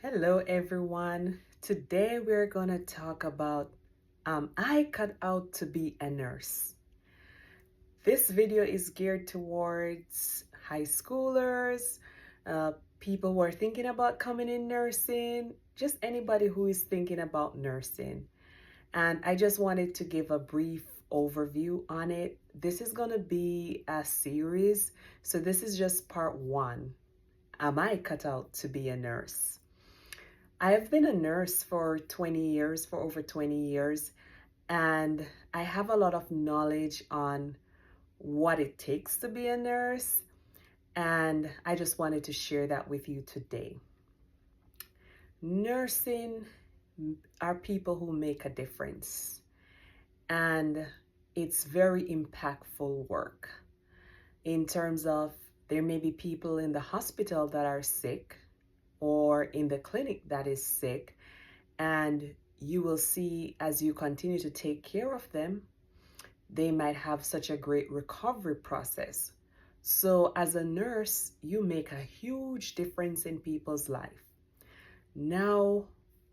Hello, everyone. Today we're going to talk about I cut out to be a nurse. This video is geared towards high schoolers, uh, people who are thinking about coming in nursing, just anybody who is thinking about nursing. And I just wanted to give a brief overview on it. This is going to be a series. So this is just part one. Am I cut out to be a nurse? I have been a nurse for 20 years, for over 20 years, and I have a lot of knowledge on what it takes to be a nurse, and I just wanted to share that with you today. Nursing are people who make a difference, and it's very impactful work in terms of there may be people in the hospital that are sick or in the clinic that is sick. And you will see as you continue to take care of them, they might have such a great recovery process. So, as a nurse, you make a huge difference in people's life. Now,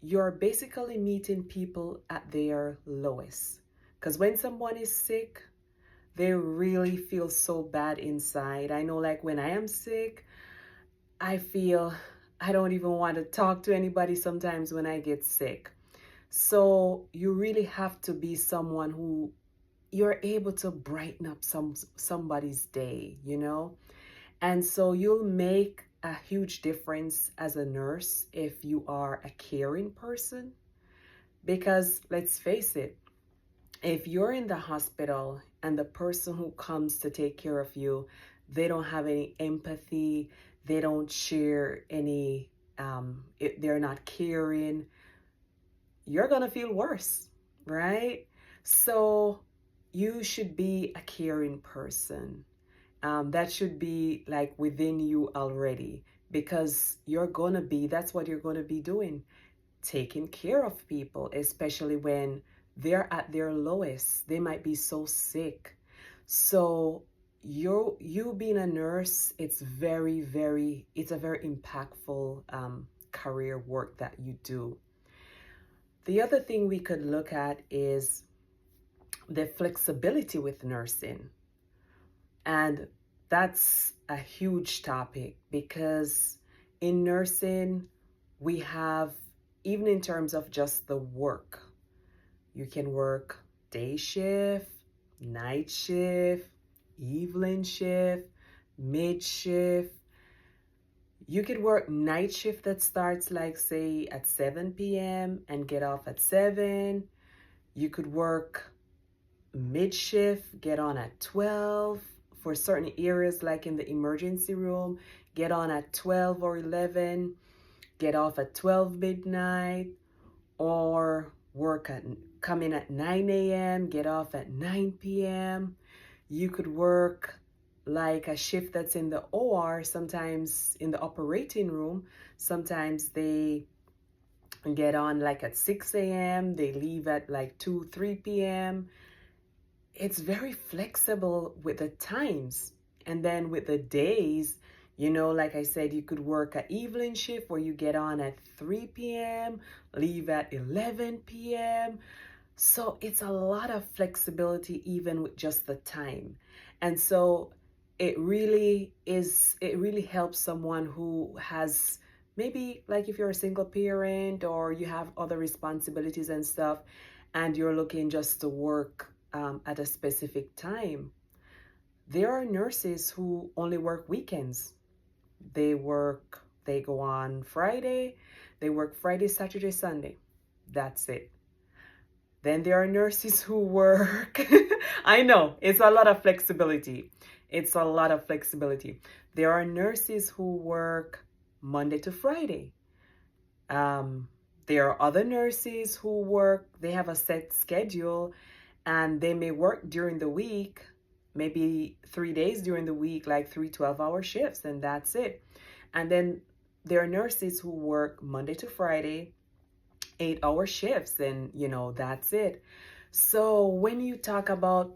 you're basically meeting people at their lowest. Because when someone is sick, they really feel so bad inside. I know, like when I am sick, I feel I don't even want to talk to anybody sometimes when I get sick. So you really have to be someone who you're able to brighten up somebody's day, you know? And so you'll make a huge difference as a nurse if you are a caring person. Because let's face it, if you're in the hospital and the person who comes to take care of you, they don't have any empathy, they don't share any, they're not caring, you're going to feel worse, right? So you should be a caring person. That should be like within you already because that's what you're going to be doing, taking care of people, especially when they're at their lowest. They might be so sick. So you being a nurse, it's a very impactful career work that you do. The other thing we could look at is the flexibility with nursing. And that's a huge topic because in nursing, we have, even in terms of just the work, you can work day shift, night shift, evening shift, mid shift. You could work night shift that starts like say at 7 p.m. and get off at 7. You could work mid shift, get on at 12. For certain areas like in the emergency room, get on at 12 or 11, get off at 12 midnight, or come in at 9 a.m., get off at 9 p.m. You could work like a shift that's in the OR, sometimes in the operating room. Sometimes they get on like at 6 a.m., they leave at like 2, 3 p.m. It's very flexible with the times. And then with the days, like I said, you could work an evening shift where you get on at 3 p.m., leave at 11 p.m. So it's a lot of flexibility even with just the time. And so it really helps someone who has maybe like if you're a single parent or you have other responsibilities and stuff and you're looking just to work at a specific time. There are nurses who only work weekends. They go on Friday, they work Friday, Saturday, Sunday. That's it. Then there are nurses who work. I know, it's a lot of flexibility. It's a lot of flexibility. There are nurses who work Monday to Friday. There are other nurses who they have a set schedule and they may work during the week, maybe 3 days during the week, like 3 12-hour shifts, and that's it. And then there are nurses who work Monday to Friday, 8-hour shifts, and that's it. So when you talk about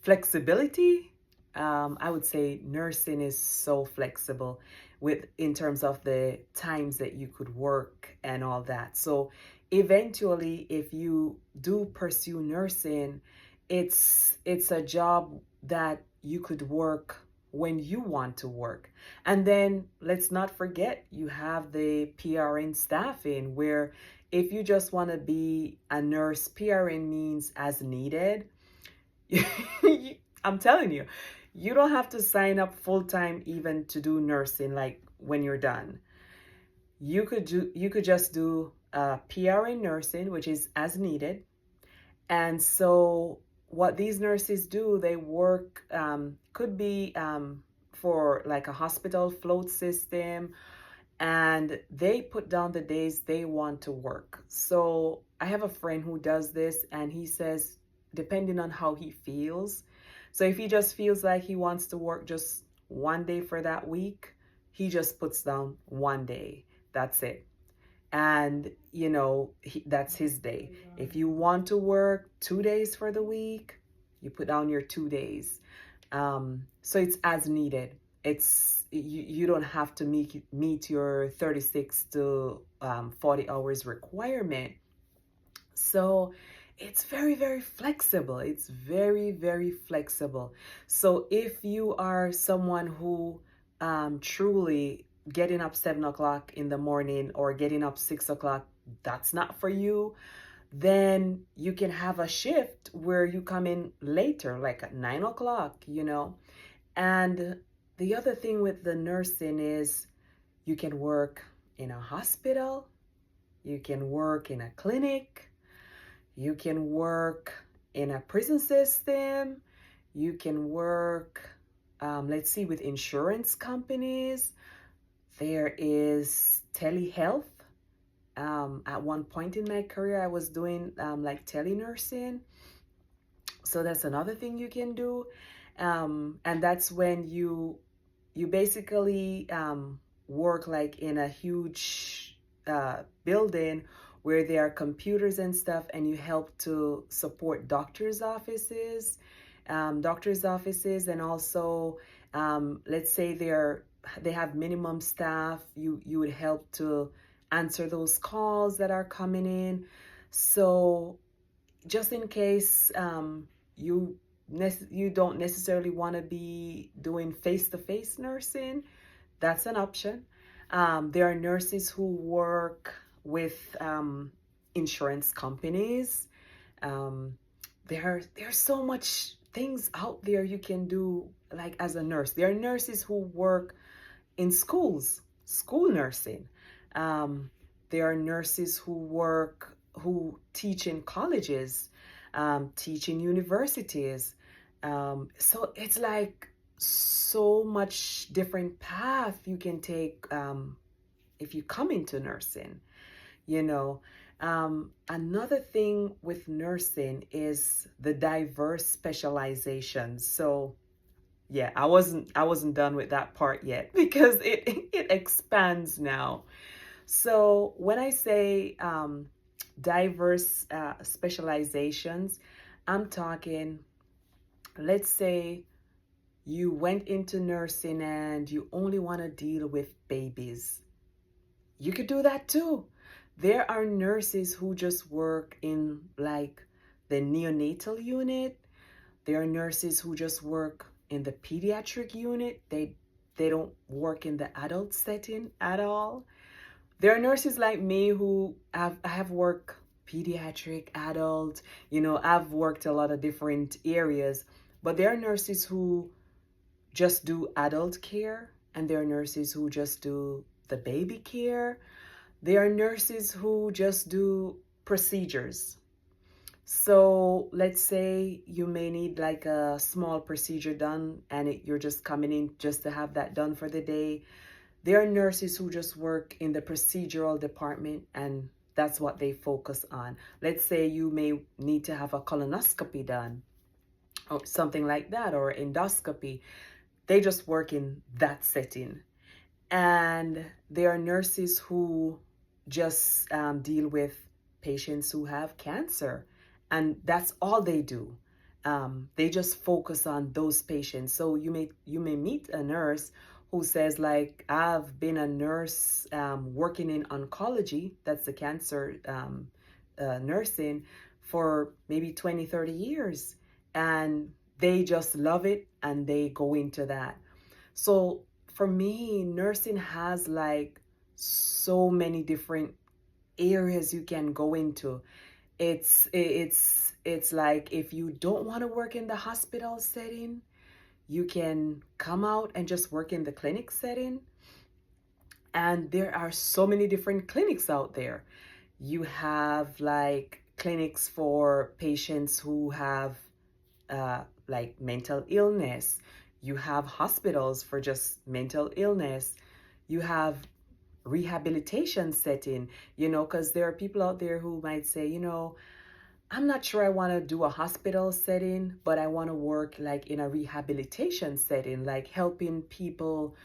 flexibility, I would say nursing is so flexible. with in terms of the times that you could work and all that. So eventually, if you do pursue nursing, it's a job that you could work when you want to work. And then let's not forget, you have the PRN staffing, where if you just want to be a nurse, PRN means as needed. I'm telling you, you don't have to sign up full time even to do nursing. Like when you're done, you could just do PRN nursing, which is as needed. And so what these nurses do, they work, could be for like a hospital float system, and they put down the days they want to work. So I have a friend who does this, and he says, depending on how he feels. So if he just feels like he wants to work just one day for that week, he just puts down one day. That's it. And, that's his day. If you want to work 2 days for the week, you put down your 2 days. So it's as needed. You don't have to meet your 36 to 40 hours requirement. So it's very, very flexible. It's very, very flexible. So if you are someone who truly getting up 7 o'clock in the morning or getting up 6 o'clock, that's not for you, then you can have a shift where you come in later, like at 9 o'clock. And the other thing with the nursing is you can work in a hospital, you can work in a clinic, you can work in a prison system, you can work, let's see, with insurance companies. There is telehealth. At one point in my career, I was doing like telenursing. So that's another thing you can do. And that's when you basically work like in a huge building where there are computers and stuff, and you help to support doctors' offices, and also let's say they have minimum staff. You would help to answer those calls that are coming in. So just in case you don't necessarily want to be doing face-to-face nursing, that's an option. There are nurses who work with insurance companies. There's so much things out there you can do, like as a nurse. There are nurses who work in schools, school nursing. There are nurses who teach in colleges, teach in universities. So it's like so much different path you can take if you come into nursing. Another thing with nursing is the diverse specializations. So yeah, I wasn't done with that part yet, because it expands now. So when I say diverse specializations, I'm talking, let's say you went into nursing and you only want to deal with babies. You could do that too. There are nurses who just work in like the neonatal unit. There are nurses who just work in the pediatric unit. They don't work in the adult setting at all. There are nurses like me who I have worked pediatric, adult, I've worked a lot of different areas, but there are nurses who just do adult care, and there are nurses who just do the baby care. There are nurses who just do procedures. So let's say you may need like a small procedure done, and you're just coming in just to have that done for the day. There are nurses who just work in the procedural department, and that's what they focus on. Let's say you may need to have a colonoscopy done or something like that, or endoscopy. They just work in that setting. And there are nurses who just deal with patients who have cancer, and that's all they do. They just focus on those patients. So you may meet a nurse who says like, I've been a nurse working in oncology, that's the cancer nursing, for maybe 20, 30 years. And they just love it and they go into that. So for me, nursing has like so many different areas you can go into. It's like, if you don't want to work in the hospital setting, you can come out and just work in the clinic setting. And there are so many different clinics out there. You have like clinics for patients who have like mental illness. You have hospitals for just mental illness. You have rehabilitation setting, because there are people out there who might say, I'm not sure I want to do a hospital setting, but I want to work like in a rehabilitation setting, like helping people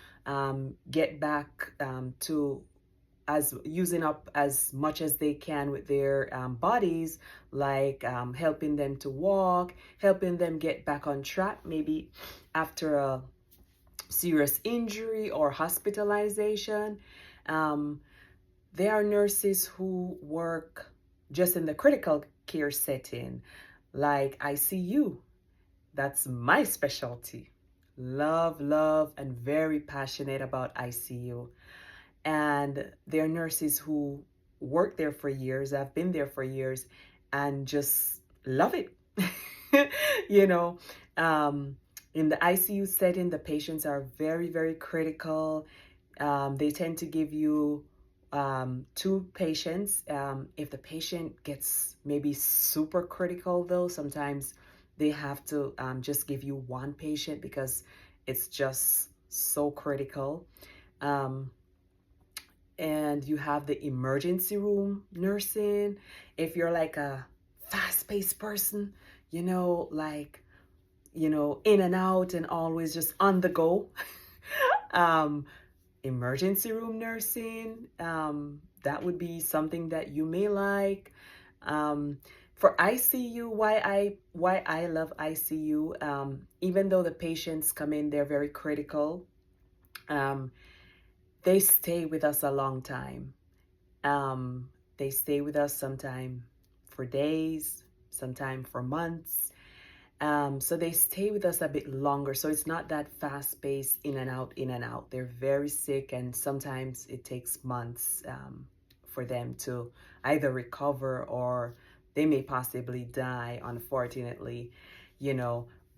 get back to as using up as much as they can with their bodies, like helping them to walk, helping them get back on track, maybe after a serious injury or hospitalization. Um, there are nurses who work just in the critical care setting, like ICU. That's my specialty. Love, love, and very passionate about ICU. And there are nurses who work there for years, have been there for years, and just love it. you know, um, in the ICU setting, the patients are very, very critical. They tend to give you two patients. If the patient gets maybe super critical, though, sometimes they have to just give you one patient because it's just so critical. Um, and you have the emergency room nursing. If you're like a fast-paced person, like, in and out and always just on the go. um, Emergency room nursing, that would be something that you may like. For ICU, why I love ICU, even though the patients come in, they're very critical. Um, they stay with us a long time. Um, they stay with us sometime for days, sometime for months. So they stay with us a bit longer. So it's not that fast paced in and out, in and out. They're very sick, and sometimes it takes months for them to either recover or they may possibly die, unfortunately,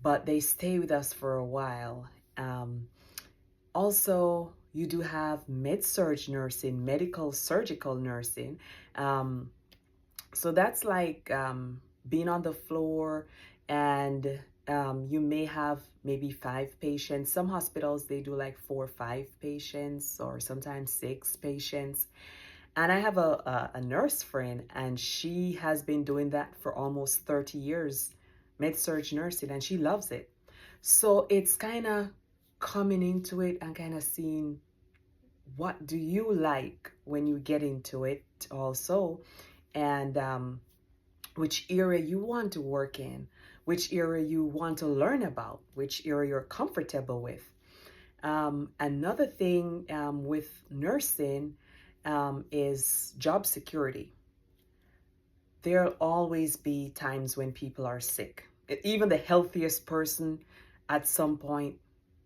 but they stay with us for a while. Also, you do have med-surg nursing, medical surgical nursing. Um, so that's like being on the floor, and you may have maybe 5 patients. Some hospitals, they do like 4 or 5 patients, or sometimes 6 patients. And I have a nurse friend, and she has been doing that for almost 30 years, med-surg nursing, and she loves it. So it's kind of coming into it and kind of seeing what do you like when you get into it also, and which area you want to work in, which area you want to learn about, which area you're comfortable with. Another thing with nursing is job security. There'll always be times when people are sick. Even the healthiest person, at some point,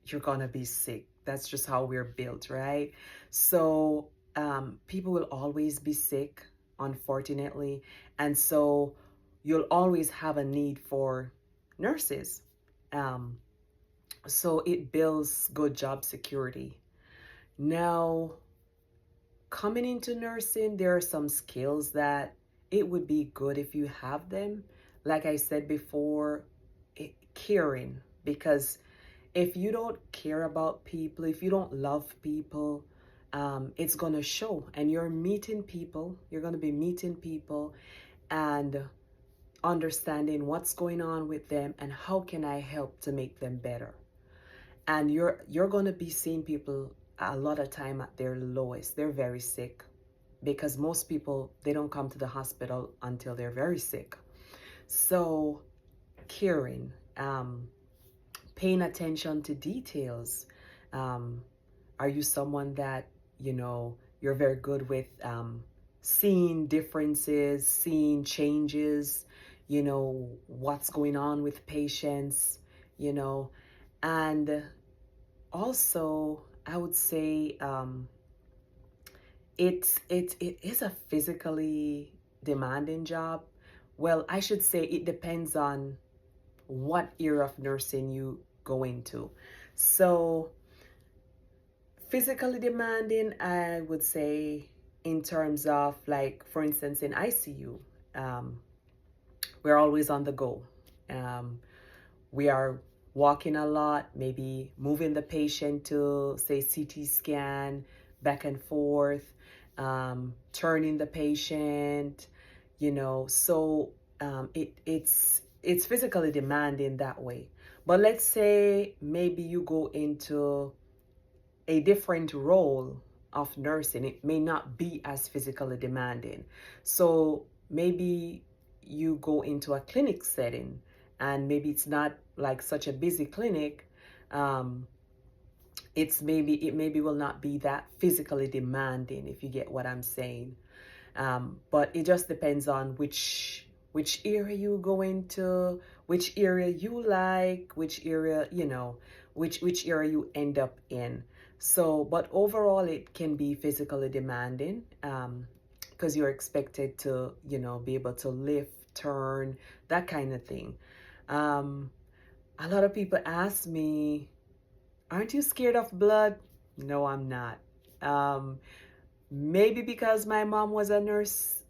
you're gonna be sick. That's just how we're built, right? So people will always be sick, unfortunately. And so you'll always have a need for nurses. Um, so it builds good job security. Now, coming into nursing, there are some skills that it would be good if you have them. Like I said before, caring, because if you don't care about people, if you don't love people, it's going to show. And you're going to be meeting people and understanding what's going on with them and how can I help to make them better. And you're going to be seeing people a lot of time at their lowest. They're very sick, because most people, they don't come to the hospital until they're very sick. So caring, paying attention to details, Are you someone that, you're very good with seeing differences, seeing changes, what's going on with patients, you know? And also, I would say it is a physically demanding job. Well, I should say it depends on what era of nursing you go into. So, physically demanding, I would say, in terms of, like, for instance, in ICU, um, we're always on the go. Um, we are walking a lot, maybe moving the patient to, say, CT scan, back and forth, turning the patient, So it's physically demanding that way. But let's say maybe you go into a different role of nursing. It may not be as physically demanding. So maybe you go into a clinic setting, and maybe it's not like such a busy clinic. Um, it maybe will not be that physically demanding, if you get what I'm saying. But it just depends on which area you go into, which area you like, which area, which area you end up in. So, but overall, it can be physically demanding, because you're expected to, be able to lift, turn, that kind of thing. Um, a lot of people ask me, aren't you scared of blood? No, I'm not. Um, Maybe because my mom was a nurse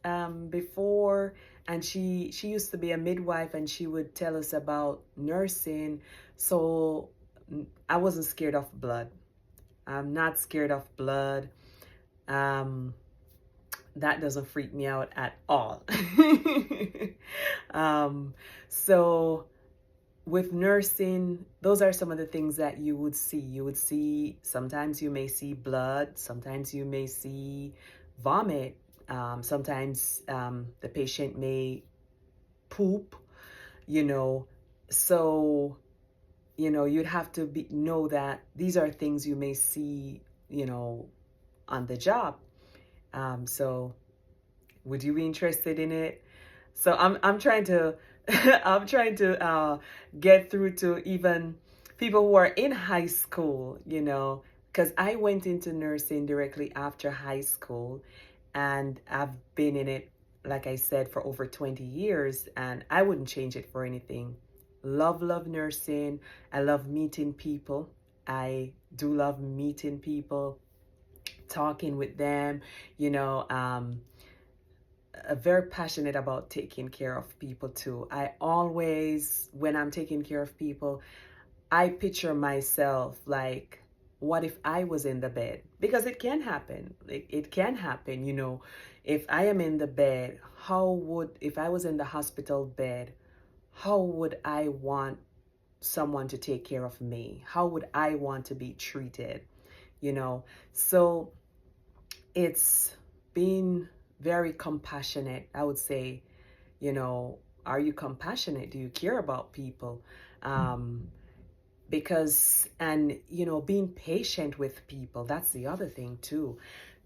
before, and she used to be a midwife, and she would tell us about nursing. So I wasn't scared of blood. I'm not scared of blood. Um, that doesn't freak me out at all. um, so with nursing, those are some of the things that you would see. You would see, sometimes you may see blood, sometimes you may see vomit, sometimes the patient may poop, you know. So, you'd have to know that these are things you may see, on the job. So, would you be interested in it? So I'm trying to I'm trying to get through to even people who are in high school, because I went into nursing directly after high school, and I've been in it, like I said, for over 20 years, and I wouldn't change it for anything. Love nursing. I love meeting people. I do love meeting people, talking with them, you know. Very passionate about taking care of people too. I always, when I'm taking care of people, I picture myself like, what if I was in the bed? Because it can happen. It can happen, If I am in the bed, if I was in the hospital bed, how would I want someone to take care of me? How would I want to be treated? So it's being very compassionate, I would say. Are you compassionate? Do you care about people? um, because, and being patient with people, that's the other thing too.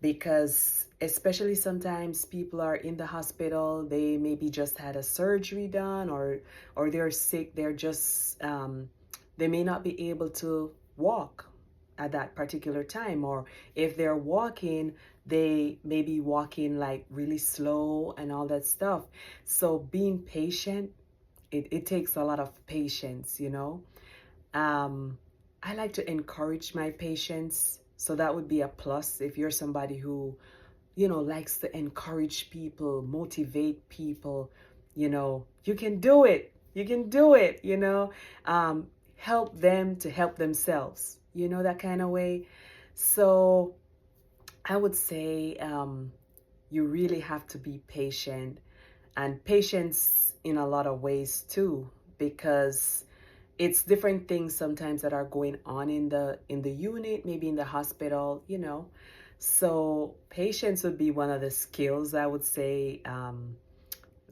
Because especially sometimes people are in the hospital, they maybe just had a surgery done, or they're sick, they're just they may not be able to walk at that particular time, or if they're walking, they may be walking like really slow and all that stuff. So being patient, it takes a lot of patience. um, I like to encourage my patients. So that would be a plus if you're somebody who, likes to encourage people, motivate people. You can do it. You can do it. Help them to help themselves, that kind of way. So I would say you really have to be patient, and patience in a lot of ways too, because it's different things sometimes that are going on in the unit, maybe in the hospital. So patience would be one of the skills, I would say,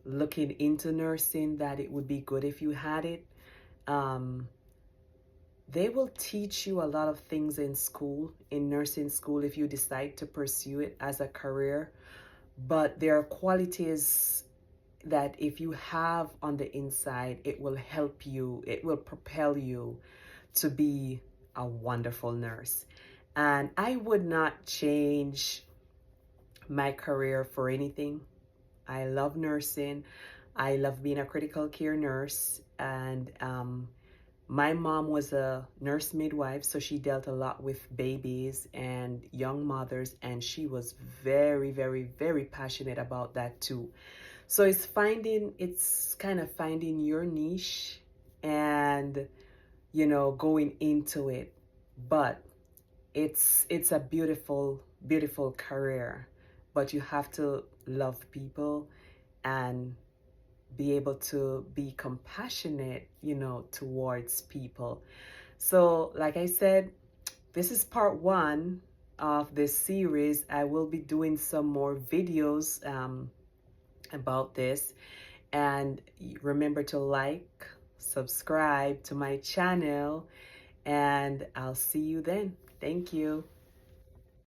looking into nursing, that it would be good if you had it. um, They will teach you a lot of things in school, in nursing school, if you decide to pursue it as a career. But there are qualities that if you have on the inside, it will help you, it will propel you to be a wonderful nurse. And I would not change my career for anything. I love nursing. I love being a critical care nurse. And my mom was a nurse midwife, so she dealt a lot with babies and young mothers, and she was very, very, very passionate about that too. So it's kind of finding your niche and, going into it. But it's a beautiful, beautiful career. But you have to love people and be able to be compassionate, towards people. So, like I said, this is part one of this series. I will be doing some more videos about this. And remember to like, subscribe to my channel, and I'll see you then. Thank you.